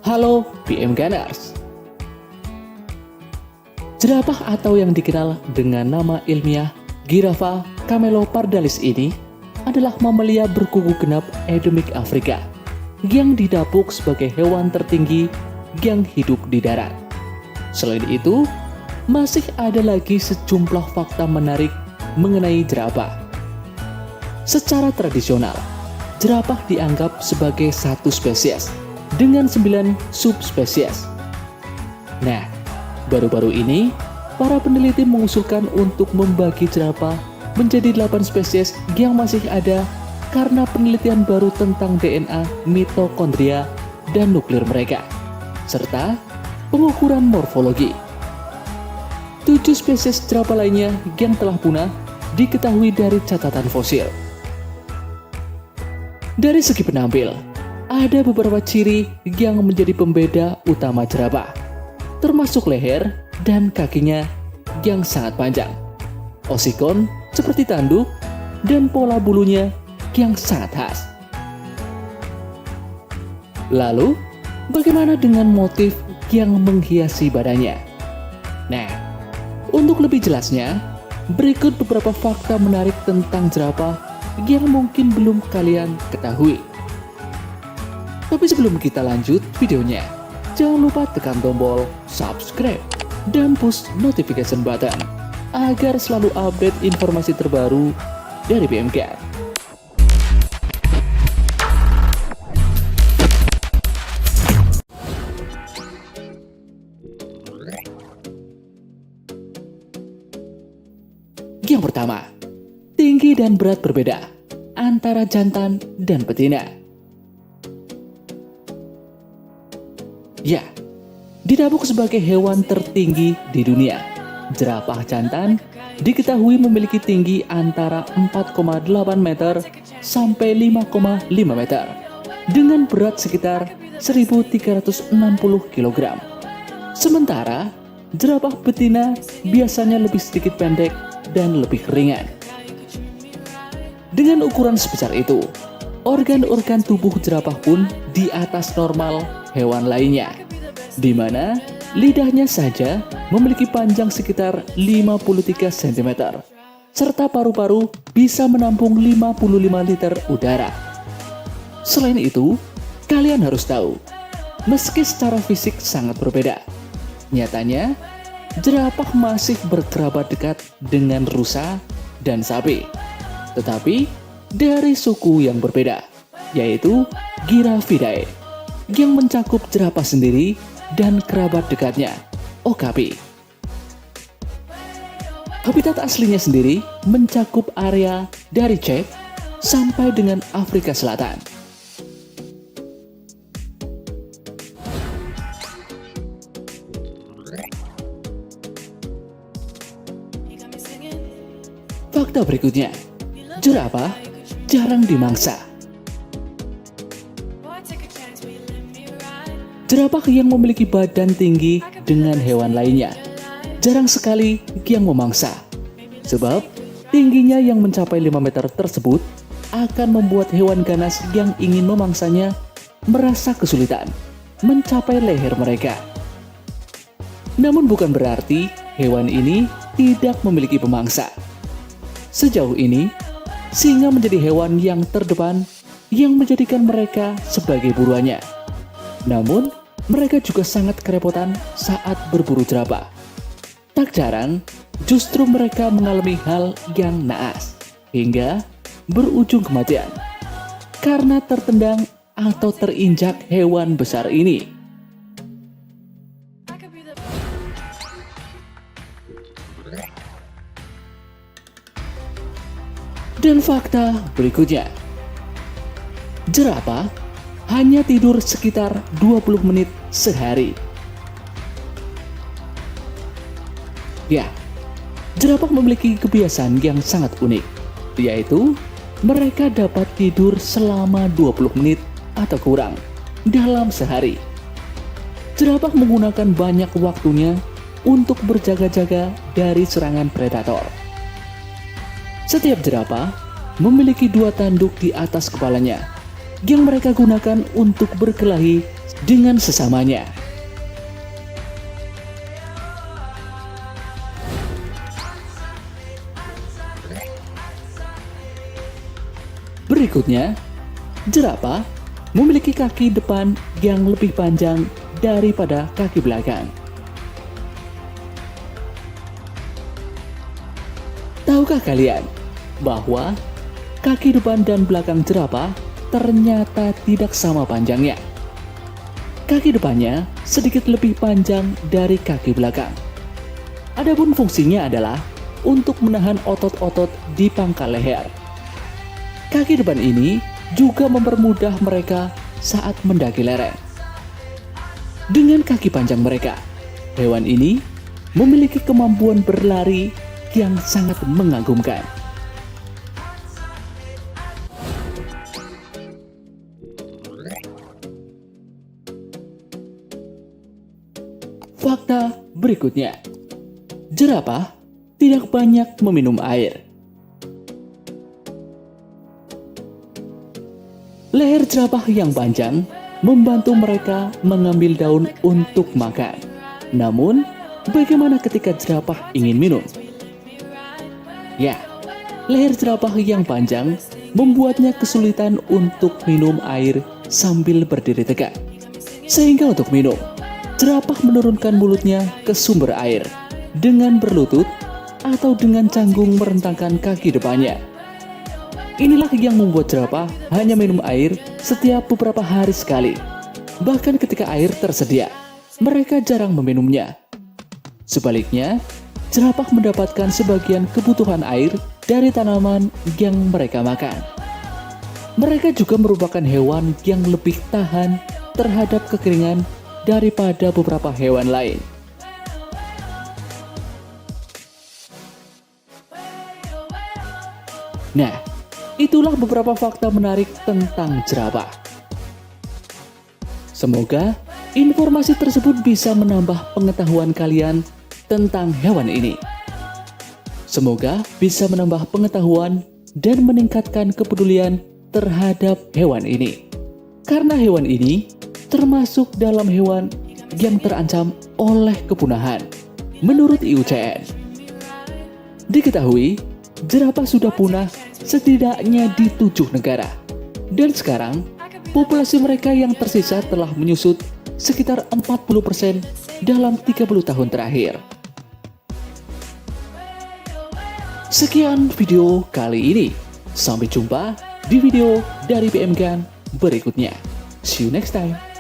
Halo PM Gunners. Jerapah atau yang dikenal dengan nama ilmiah Girafa camelopardalis ini adalah mamalia berkuku genap endemik Afrika yang didapuk sebagai hewan tertinggi yang hidup di darat. Selain itu, masih ada lagi sejumlah fakta menarik mengenai jerapah. Secara tradisional, jerapah dianggap sebagai satu spesies dengan 9 subspesies. Nah, baru-baru ini, para peneliti mengusulkan untuk membagi jerapah menjadi 8 spesies yang masih ada karena penelitian baru tentang DNA, mitokondria, dan nuklir mereka, serta pengukuran morfologi. 7 spesies jerapah lainnya yang telah punah diketahui dari catatan fosil. Dari segi penampil, ada beberapa ciri yang menjadi pembeda utama jerapah, termasuk leher dan kakinya yang sangat panjang, osikon seperti tanduk, dan pola bulunya yang sangat khas. Lalu, bagaimana dengan motif yang menghiasi badannya? Nah, untuk lebih jelasnya, berikut beberapa fakta menarik tentang jerapah yang mungkin belum kalian ketahui. Tapi sebelum kita lanjut videonya, jangan lupa tekan tombol subscribe dan push notification button agar selalu update informasi terbaru dari BMK. Yang pertama, tinggi dan berat berbeda antara jantan dan betina. Ya, didapuk sebagai hewan tertinggi di dunia, jerapah jantan diketahui memiliki tinggi antara 4,8 meter sampai 5,5 meter dengan berat sekitar 1.360 kg. Sementara, jerapah betina biasanya lebih sedikit pendek dan lebih ringan. Dengan ukuran sebesar itu, organ-organ tubuh jerapah pun di atas normal hewan lainnya, di mana lidahnya saja memiliki panjang sekitar 53 cm, serta paru-paru bisa menampung 55 liter udara. Selain itu, kalian harus tahu, meski secara fisik sangat berbeda, nyatanya jerapah masih berkerabat dekat dengan rusa dan sapi, tetapi dari suku yang berbeda, yaitu Giraffinidae, yang mencakup jerapah sendiri dan kerabat dekatnya, okapi. Habitat aslinya sendiri mencakup area dari Cek sampai dengan Afrika Selatan. Fakta berikutnya, jerapah jarang dimangsa. Jerapah yang memiliki badan tinggi dengan hewan lainnya jarang sekali yang memangsa, sebab tingginya yang mencapai 5 meter tersebut akan membuat hewan ganas yang ingin memangsanya merasa kesulitan mencapai leher mereka. Namun bukan berarti hewan ini tidak memiliki pemangsa. Sejauh ini, singa menjadi hewan yang terdepan yang menjadikan mereka sebagai buruannya. Namun, mereka juga sangat kerepotan saat berburu jerapah. Tak jarang, justru mereka mengalami hal yang naas, hingga berujung kematian, karena tertendang atau terinjak hewan besar ini. Dan fakta berikutnya, jerapah hanya tidur sekitar 20 menit sehari. Ya, jerapah memiliki kebiasaan yang sangat unik, yaitu mereka dapat tidur selama 20 menit atau kurang dalam sehari. Jerapah menggunakan banyak waktunya untuk berjaga-jaga dari serangan predator. Setiap jerapah memiliki 2 tanduk di atas kepalanya yang mereka gunakan untuk berkelahi dengan sesamanya. Berikutnya, jerapah memiliki kaki depan yang lebih panjang daripada kaki belakang. Tahukah kalian bahwa kaki depan dan belakang jerapah ternyata tidak sama panjangnya? Kaki depannya sedikit lebih panjang dari kaki belakang. Adapun fungsinya adalah untuk menahan otot-otot di pangkal leher. Kaki depan ini juga mempermudah mereka saat mendaki lereng. Dengan kaki panjang mereka, hewan ini memiliki kemampuan berlari yang sangat mengagumkan. Fakta berikutnya, jerapah tidak banyak meminum air. Leher jerapah yang panjang membantu mereka mengambil daun untuk makan. Namun, bagaimana ketika jerapah ingin minum? Ya, leher jerapah yang panjang membuatnya kesulitan untuk minum air sambil berdiri tegak. Sehingga untuk minum, jerapah menurunkan mulutnya ke sumber air dengan berlutut atau dengan canggung merentangkan kaki depannya. Inilah yang membuat jerapah hanya minum air setiap beberapa hari sekali. Bahkan ketika air tersedia, mereka jarang meminumnya. Sebaliknya, jerapah mendapatkan sebagian kebutuhan air dari tanaman yang mereka makan. Mereka juga merupakan hewan yang lebih tahan terhadap kekeringan daripada beberapa hewan lain. Nah, itulah beberapa fakta menarik tentang jerapah. Semoga informasi tersebut bisa menambah pengetahuan kalian tentang hewan ini. Semoga bisa menambah pengetahuan dan meningkatkan kepedulian terhadap hewan ini. Karena hewan ini termasuk dalam hewan yang terancam oleh kepunahan, menurut IUCN. Diketahui, jerapah sudah punah setidaknya di 7 negara. Dan sekarang, populasi mereka yang tersisa telah menyusut sekitar 40% dalam 30 tahun terakhir. Sekian video kali ini. Sampai jumpa di video dari PM Gun berikutnya. See you next time.